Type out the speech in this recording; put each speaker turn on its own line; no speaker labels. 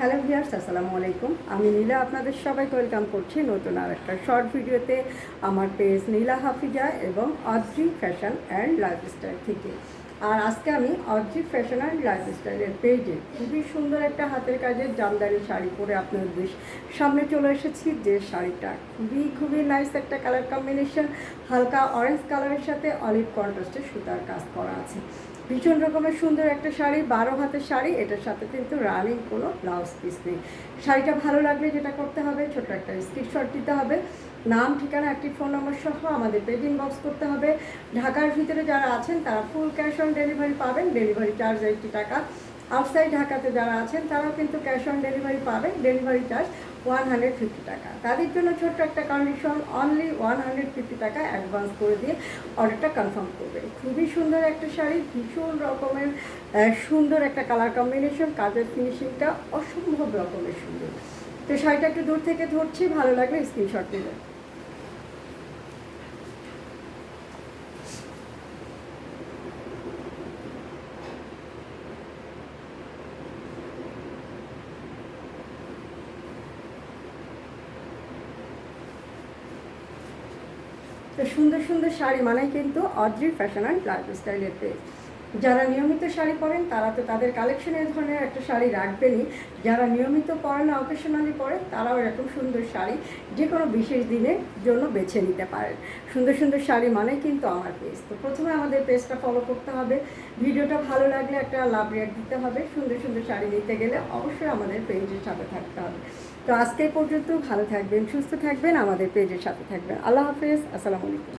Hello viewers, আসসালামু আলাইকুম। আমি নীলা আপনাদের সবাইকে ওয়েলকাম করছি নতুন আর একটা শর্ট ভিডিওতে আমার পেজ নীলা হাফিজা এবং অদ্রি ফ্যাশন অ্যান্ড লাইফস্টাইল থেকে। আর আজকে আমি অদ্রি ফ্যাশন অ্যান্ড লাইফস্টাইলের পেজে খুবই সুন্দর একটা হাতের কাজের জামদানি শাড়ি পরে আপনাদের সামনে চলে এসেছি। যে শাড়িটা খুবই নাইস একটা কালার কম্বিনেশন, হালকা অরেঞ্জ কালারের সাথে অলিভ কন্ট্রাস্টের সুতার কাজ করা আছে। ভীষণ রকমের সুন্দর একটা শাড়ি, 12 হাতের শাড়ি। এটার সাথে কিন্তু রানিং কোনো ব্লাউজ পিস নেই। শাড়িটা ভালো লাগলে যেটা করতে হবে, ছোট্ট একটা স্ক্রিনশট দিতে হবে, নাম, ঠিকানা, একটি ফোন নম্বর সহ আমাদের পেজ ইনবক্স করতে হবে। ঢাকার ভিতরে যারা আছেন তারা ফুল ক্যাশ অন ডেলিভারি পাবেন, ডেলিভারি চার্জ 80 টাকা। আউটসাইড ঢাকাতে যারা আছেন তারাও কিন্তু ক্যাশ অন ডেলিভারি পাবেন, ডেলিভারি চার্জ 150 টাকা। তাদের জন্য ছোট্ট একটা কন্ডিশন, অনলি 150 টাকা অ্যাডভান্স করে দিয়ে অর্ডারটা কনফার্ম করবে। খুবই সুন্দর একটা শাড়ি, ভীষণ রকমের সুন্দর একটা কালার কম্বিনেশন, কাজের ফিনিশিংটা অসম্ভব রকমের সুন্দর। তো শাড়িটা একটু দূর থেকে ধরছি, ভালো লাগলে স্ক্রিনশট দেবেন। তো সুন্দর সুন্দর শাড়ি মানে কিন্তু অদ্রি ফ্যাশন অ্যান্ড লাইফস্টাইলের পেজ। যারা নিয়মিত শাড়ি পরেন তারা তো তাদের কালেকশনে এই ধরনের একটা শাড়ি রাখবেনই। যারা নিয়মিত পরেন না, অকেশনালি পরেন, তারাও এরকম সুন্দর শাড়ি যে কোনো বিশেষ দিনের জন্য বেছে নিতে পারেন। সুন্দর সুন্দর শাড়ি মানে কিন্তু আমার পেজ। তো প্রথমে আমাদের পেজটা ফলো করতে হবে, ভিডিওটা ভালো লাগলে একটা লাভ রেট দিতে হবে। সুন্দর সুন্দর শাড়ি নিতে গেলে অবশ্যই আমাদের পেজের সাথে থাকতে হবে। তো আজকে পর্যন্ত ভালো থাকবেন, সুস্থ থাকবেন, আমাদের পেজের সাথে থাকবেন। আল্লাহ হাফেজ, আসসালামু আলাইকুম।